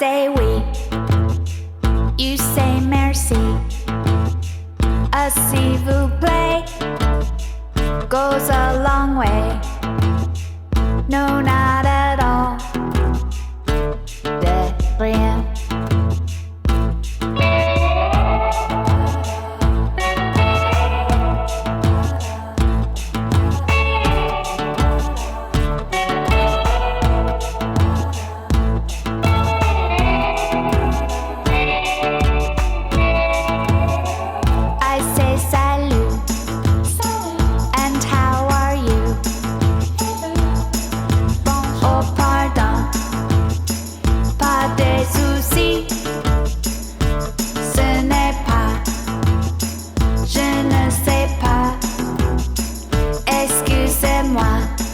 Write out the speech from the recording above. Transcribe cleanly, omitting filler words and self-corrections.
say oui, you say merci. A s'il vous plaît goes a long way. No, not at all. De rien. Excusez-moi.